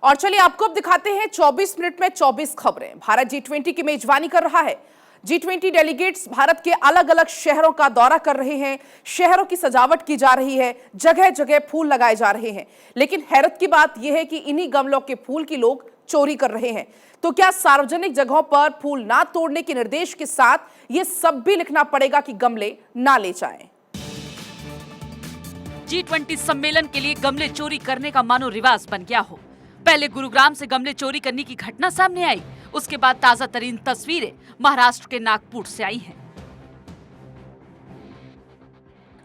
और चलिए आपको अब दिखाते हैं 24 मिनट में 24 खबरें। भारत G20 की मेजबानी कर रहा है। G20 डेलीगेट्स भारत के अलग अलग शहरों का दौरा कर रहे हैं। शहरों की सजावट की जा रही है, जगह जगह फूल लगाए जा रहे हैं। लेकिन हैरत की बात यह है कि इन्हीं गमलों के फूल की लोग चोरी कर रहे हैं। तो क्या सार्वजनिक जगहों पर फूल ना तोड़ने के निर्देश के साथ यह सब भी लिखना पड़ेगा कि गमले ना ले जाएं? G20 सम्मेलन के लिए गमले चोरी करने का मानो रिवाज बन गया हो। पहले गुरुग्राम से गमले चोरी करने की घटना सामने आई, उसके बाद ताजा तरीन तस्वीरें महाराष्ट्र के नागपुर से आई हैं।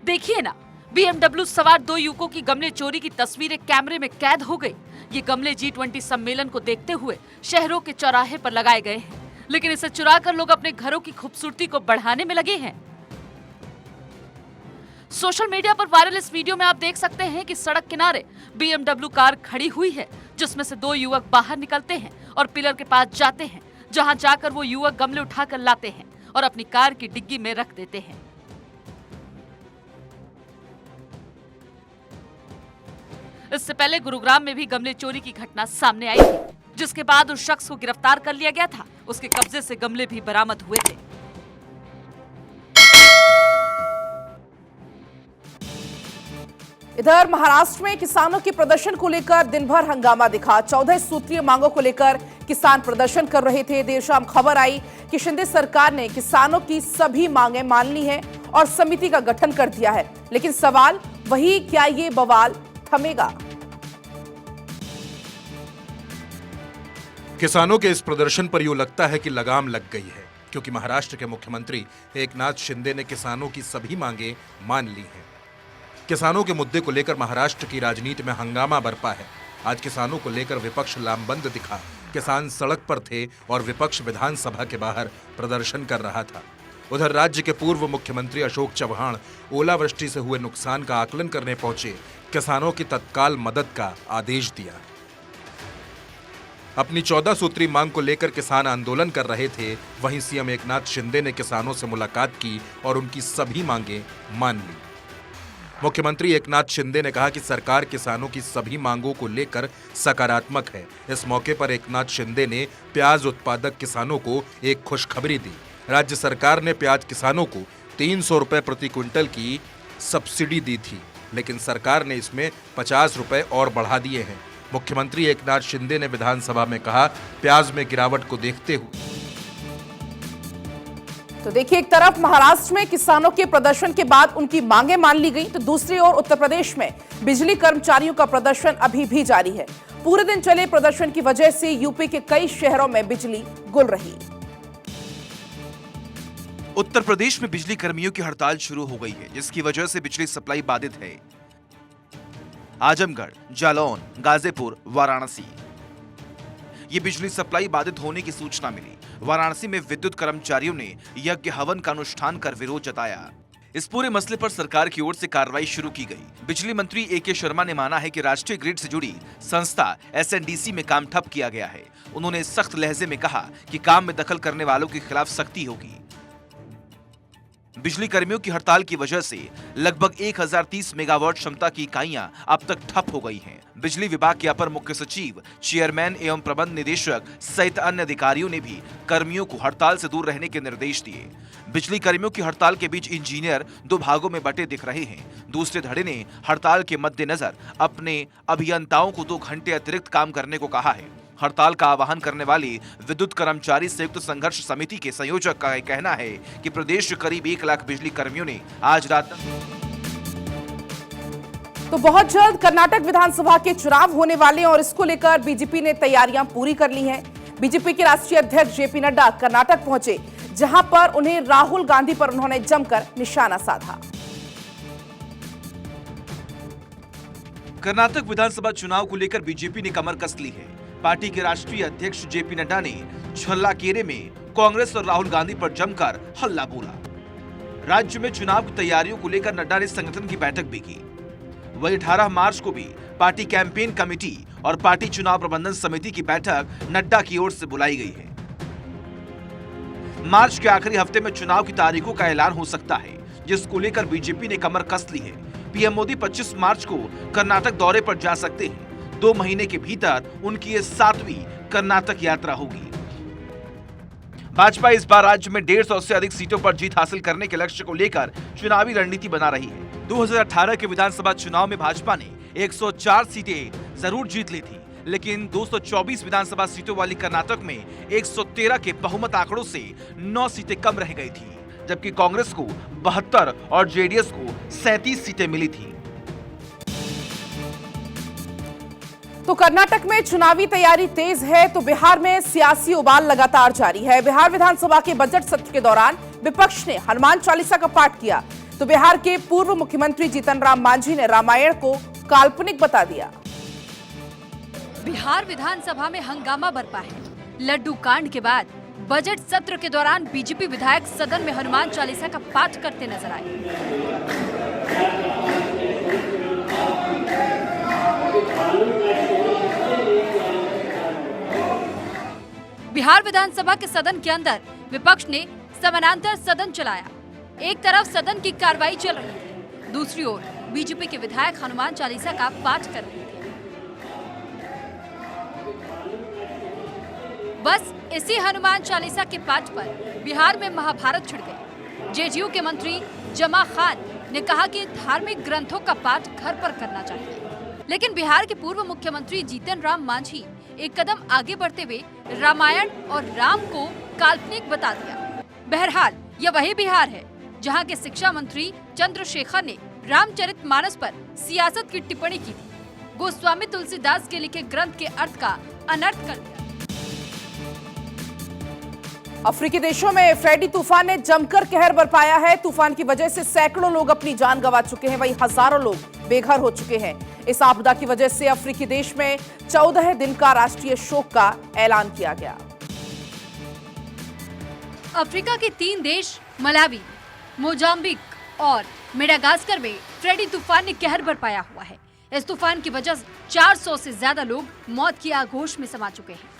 देखिए ना, BMW सवार 2 युवकों की गमले चोरी की तस्वीरें कैमरे में कैद हो गई। ये गमले G20 सम्मेलन को देखते हुए शहरों के चौराहे पर लगाए गए हैं, लेकिन इसे चुराकर लोग अपने घरों की खूबसूरती को बढ़ाने में लगे हैं। सोशल मीडिया पर वायरल इस वीडियो में आप देख सकते हैं कि सड़क किनारे BMW कार खड़ी हुई है, जिसमें से 2 युवक बाहर निकलते हैं और पिलर के पास जाते हैं, जहां जाकर वो युवक गमले उठाकर लाते हैं और अपनी कार की डिग्गी में रख देते हैं। इससे पहले गुरुग्राम में भी गमले चोरी की घटना सामने आई थी, जिसके बाद उस शख्स को गिरफ्तार कर लिया गया था। उसके कब्जे से गमले भी बरामद हुए थे। इधर महाराष्ट्र में किसानों के प्रदर्शन को लेकर दिन भर हंगामा दिखा। 14 सूत्रीय मांगों को लेकर किसान प्रदर्शन कर रहे थे। देर शाम खबर आई कि शिंदे सरकार ने किसानों की सभी मांगें मान ली हैं और समिति का गठन कर दिया है। लेकिन सवाल वही, क्या ये बवाल थमेगा? किसानों के इस प्रदर्शन पर यूं लगता है कि लगाम लग गई है, क्योंकि महाराष्ट्र के मुख्यमंत्री एकनाथ शिंदे ने किसानों की सभी मांगें मान ली हैं। किसानों के मुद्दे को लेकर महाराष्ट्र की राजनीति में हंगामा बरपा है। आज किसानों को लेकर विपक्ष लामबंद दिखा। किसान सड़क पर थे और विपक्ष विधानसभा के बाहर प्रदर्शन कर रहा था। उधर राज्य के पूर्व मुख्यमंत्री अशोक चव्हाण ओलावृष्टि से हुए नुकसान का आकलन करने पहुंचे। किसानों की तत्काल मदद का आदेश दिया। अपनी 14 सूत्री मांग को लेकर किसान आंदोलन कर रहे थे। वहीं सीएम एकनाथ शिंदे ने किसानों से मुलाकात की और उनकी सभी मांगें मान ली। मुख्यमंत्री एकनाथ शिंदे ने कहा कि सरकार किसानों की सभी मांगों को लेकर सकारात्मक है। इस मौके पर एकनाथ शिंदे ने प्याज उत्पादक किसानों को एक खुशखबरी दी। राज्य सरकार ने प्याज किसानों को 300 रुपए प्रति क्विंटल की सब्सिडी दी थी, लेकिन सरकार ने इसमें 50 रुपए और बढ़ा दिए हैं। मुख्यमंत्री एकनाथ शिंदे ने विधानसभा में कहा, प्याज में गिरावट को देखते हुए। तो देखिए, एक तरफ महाराष्ट्र में किसानों के प्रदर्शन के बाद उनकी मांगें मान ली गई, तो दूसरी ओर उत्तर प्रदेश में बिजली कर्मचारियों का प्रदर्शन अभी भी जारी है। पूरे दिन चले प्रदर्शन की वजह से यूपी के कई शहरों में बिजली गुल रही। उत्तर प्रदेश में बिजली कर्मियों की हड़ताल शुरू हो गई है, जिसकी वजह से बिजली सप्लाई बाधित है। आजमगढ़, जालौन, गाजीपुर, वाराणसी, ये बिजली सप्लाई बाधित होने की सूचना मिली। वाराणसी में विद्युत कर्मचारियों ने यज्ञ हवन का अनुष्ठान कर विरोध जताया। इस पूरे मसले पर सरकार की ओर से कार्रवाई शुरू की गई। बिजली मंत्री AK शर्मा ने माना है कि राष्ट्रीय ग्रिड से जुड़ी संस्था SNDC में काम ठप किया गया है। उन्होंने सख्त लहजे में कहा कि काम में दखल करने वालों के खिलाफ सख्ती होगी। बिजली कर्मियों की हड़ताल की वजह से लगभग 1030 मेगावाट क्षमता की इकाइयां अब तक ठप हो गई हैं। बिजली विभाग के अपर मुख्य सचिव, चेयरमैन एवं प्रबंध निदेशक सहित अन्य अधिकारियों ने भी कर्मियों को हड़ताल से दूर रहने के निर्देश दिए। बिजली कर्मियों की हड़ताल के बीच इंजीनियर 2 भागों में बटे दिख रहे हैं। दूसरे धड़े ने हड़ताल के मद्देनजर अपने अभियंताओं को 2 घंटे अतिरिक्त काम करने को कहा है। हड़ताल का आह्वान करने वाली विद्युत कर्मचारी संयुक्त संघर्ष समिति के संयोजक का कहना है कि प्रदेश के करीब 1 लाख बिजली कर्मियों ने आज रात तो बहुत जल्द कर्नाटक विधानसभा के चुनाव होने वाले हैं और इसको लेकर बीजेपी ने तैयारियां पूरी कर ली हैं। बीजेपी के राष्ट्रीय अध्यक्ष JP नड्डा कर्नाटक पहुंचे, जहां पर उन्हें राहुल गांधी पर उन्होंने जमकर निशाना साधा। कर्नाटक विधानसभा चुनाव को लेकर बीजेपी ने कमर कस ली है। पार्टी के राष्ट्रीय अध्यक्ष JP नड्डा ने छल्लाकेरे में कांग्रेस और राहुल गांधी पर जमकर हल्ला बोला। राज्य में चुनाव की तैयारियों को लेकर नड्डा ने संगठन की बैठक भी की। वही 18 मार्च को भी पार्टी कैंपेन कमेटी और पार्टी चुनाव प्रबंधन समिति की बैठक नड्डा की ओर से बुलाई गई है। मार्च के आखिरी हफ्ते में चुनाव की तारीखों का ऐलान हो सकता है, जिसको लेकर बीजेपी ने कमर कस ली है। पीएम मोदी 25 मार्च को कर्नाटक दौरे पर जा सकते हैं। 2 महीने के भीतर उनकी ये 7वीं कर्नाटक यात्रा होगी। भाजपा इस बार राज्य में 150 से अधिक सीटों पर जीत हासिल करने के लक्ष्य को लेकर चुनावी रणनीति बना रही है। 2018 के विधानसभा चुनाव में भाजपा ने 104 सीटें जरूर जीत ली थी, लेकिन 224 विधानसभा सीटों वाली कर्नाटक में 113 के बहुमत आंकड़ों से 9 सीटें कम रह गई थी, जबकि कांग्रेस को 72 और जेडीएस को 37 सीटें मिली थी। तो कर्नाटक में चुनावी तैयारी तेज है, तो बिहार में सियासी उबाल लगातार जारी है। बिहार विधानसभा के बजट सत्र के दौरान विपक्ष ने हनुमान चालीसा का पाठ किया, तो बिहार के पूर्व मुख्यमंत्री जीतन राम मांझी ने रामायण को काल्पनिक बता दिया। बिहार विधानसभा में हंगामा बरपा है। लड्डू कांड के बाद बजट सत्र के दौरान बीजेपी विधायक सदन में हनुमान चालीसा का पाठ करते नजर आए। बिहार विधानसभा के सदन के अंदर विपक्ष ने समानांतर सदन चलाया। एक तरफ सदन की कार्रवाई चल रही थी, दूसरी ओर बीजेपी के विधायक हनुमान चालीसा का पाठ कर रहे थे। बस इसी हनुमान चालीसा के पाठ पर बिहार में महाभारत छिड़ गई। जेडीयू के मंत्री जमा खान ने कहा कि धार्मिक ग्रंथों का पाठ घर पर करना चाहिए, लेकिन बिहार के पूर्व मुख्यमंत्री जीतन राम मांझी एक कदम आगे बढ़ते हुए रामायण और राम को काल्पनिक बता दिया। बहरहाल यह वही बिहार है जहां के शिक्षा मंत्री चंद्रशेखर ने रामचरितमानस पर सियासत की टिप्पणी की थी। गोस्वामी तुलसीदास के लिखे ग्रंथ के अर्थ का अनर्थ कर दिया। अफ्रीकी देशों में फ्रेडी तूफान ने जमकर कहर बरपाया है। तूफान की वजह से सैकड़ों लोग अपनी जान गंवा चुके हैं, वहीं हजारों लोग बेघर हो चुके हैं। इस आपदा की वजह से अफ्रीकी देश में 14 दिन का राष्ट्रीय शोक का ऐलान किया गया। अफ्रीका के 3 देश मलावी, मोजाम्बिक और मेडागास्कर में फ्रेडी तूफान ने कहर बरपाया हुआ है। इस तूफान की वजह से 400 से ज्यादा लोग मौत की आगोश में समा चुके हैं।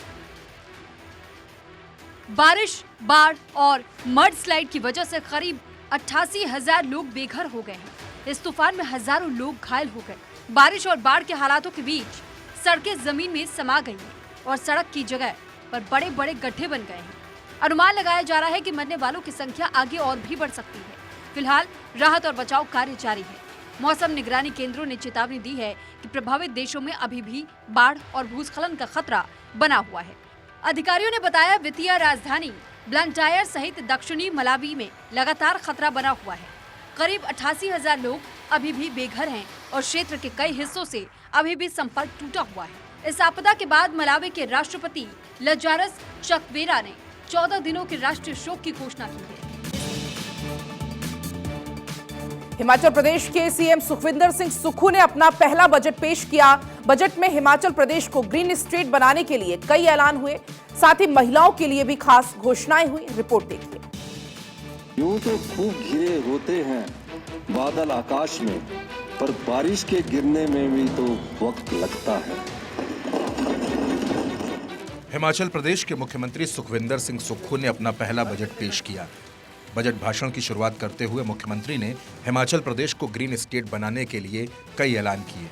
बारिश, बाढ़ और मड स्लाइड की वजह से करीब 88,000 लोग बेघर हो गए हैं। इस तूफान में हजारों लोग घायल हो गए। बारिश और बाढ़ के हालातों के बीच सड़कें जमीन में समा गई हैं और सड़क की जगह पर बड़े बड़े गड्ढे बन गए हैं। अनुमान लगाया जा रहा है कि मरने वालों की संख्या आगे और भी बढ़ सकती है। फिलहाल राहत और बचाव कार्य जारी है। मौसम निगरानी केंद्रों ने चेतावनी दी है कि प्रभावित देशों में अभी भी बाढ़ और भूस्खलन का खतरा बना हुआ है। अधिकारियों ने बताया वित्तीय राजधानी ब्लांटायर सहित दक्षिणी मलावी में लगातार खतरा बना हुआ है। करीब 88,000 लोग अभी भी बेघर हैं और क्षेत्र के कई हिस्सों से अभी भी संपर्क टूटा हुआ है। इस आपदा के बाद मलावी के राष्ट्रपति लजारस चकवेरा ने 14 दिनों के राष्ट्रीय शोक की घोषणा की है। हिमाचल प्रदेश के सीएम सुखविंदर सिंह सुक्खू ने अपना पहला बजट पेश किया। बजट में हिमाचल प्रदेश को ग्रीन स्टेट बनाने के लिए कई ऐलान हुए, साथ ही महिलाओं के लिए भी खास घोषणाएं हुई। रिपोर्ट देखिए। यूं तो खूब घिरे होते हैं बादल आकाश में, पर बारिश के गिरने में भी तो वक्त लगता है। हिमाचल प्रदेश के मुख्यमंत्री सुखविंदर सिंह सुक्खू ने अपना पहला बजट पेश किया। बजट भाषण की शुरुआत करते हुए मुख्यमंत्री ने हिमाचल प्रदेश को ग्रीन स्टेट बनाने के लिए कई ऐलान किए।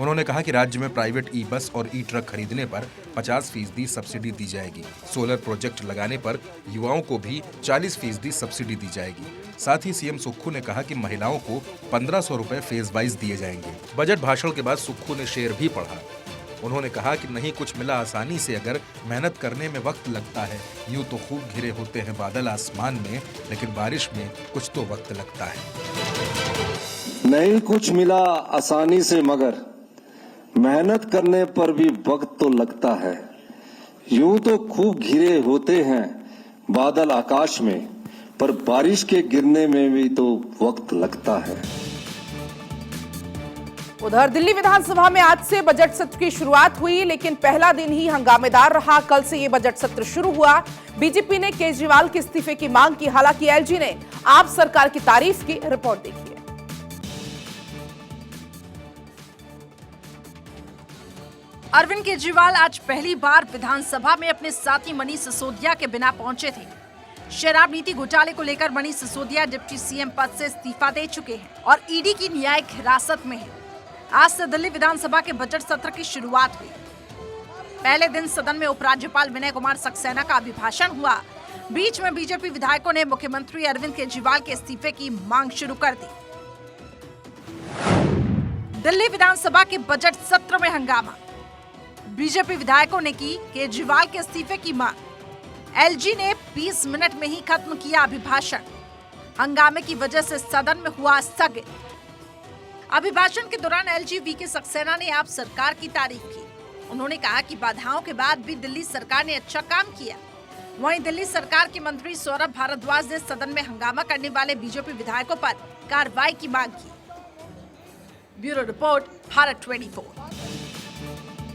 उन्होंने कहा कि राज्य में प्राइवेट ई बस और ई ट्रक खरीदने पर 50% सब्सिडी दी जाएगी। सोलर प्रोजेक्ट लगाने पर युवाओं को भी 40% सब्सिडी दी जाएगी। साथ ही सीएम सुक्खू ने कहा कि महिलाओं को 1500 रुपए फेज वाइज दिए जाएंगे। बजट भाषण के बाद सुक्खू ने शेर भी पढ़ा। उन्होंने कहा कि नहीं कुछ मिला आसानी से, अगर मेहनत करने में वक्त लगता है। यूं तो खूब घिरे होते हैं बादल आसमान में, लेकिन बारिश में कुछ तो वक्त लगता है। नहीं कुछ मिला आसानी से, मगर मेहनत करने पर भी वक्त तो लगता है। यूं तो खूब घिरे होते हैं बादल आकाश में, पर बारिश के गिरने में भी तो वक्त लगता है। उधर दिल्ली विधानसभा में आज से बजट सत्र की शुरुआत हुई, लेकिन पहला दिन ही हंगामेदार रहा। कल से ये बजट सत्र शुरू हुआ। बीजेपी ने केजरीवाल के इस्तीफे की मांग की, हालांकि एलजी ने आप सरकार की तारीफ की। रिपोर्ट देखिए। अरविंद केजरीवाल आज पहली बार विधानसभा में अपने साथी मनीष सिसोदिया के बिना पहुंचे थे। शराब नीति घोटाले को लेकर मनीष सिसोदिया डिप्टी सीएम पद से इस्तीफा दे चुके हैं और ईडी की न्यायिक हिरासत में हैं। आज से दिल्ली विधानसभा के बजट सत्र की शुरुआत हुई। पहले दिन सदन में उपराज्यपाल विनय कुमार सक्सेना का अभिभाषण हुआ। बीच में बीजेपी विधायकों ने मुख्यमंत्री अरविंद केजरीवाल के इस्तीफे की मांग शुरू कर दी। दिल्ली विधानसभा के बजट सत्र में हंगामा। बीजेपी विधायकों ने की केजरीवाल के इस्तीफे की मांग। एलजी ने 20 मिनट में ही खत्म किया अभिभाषण। हंगामे की वजह से सदन में हुआ स्थगित। अभिभाषण के दौरान एलजी वीके सक्सेना ने आप सरकार की तारीफ की। उन्होंने कहा कि बाधाओं के बाद भी दिल्ली सरकार ने अच्छा काम किया। वहीं दिल्ली सरकार के मंत्री सौरभ भारद्वाज ने सदन में हंगामा करने वाले बीजेपी विधायकों पर कार्रवाई की मांग की। Bureau report, Bharat 24।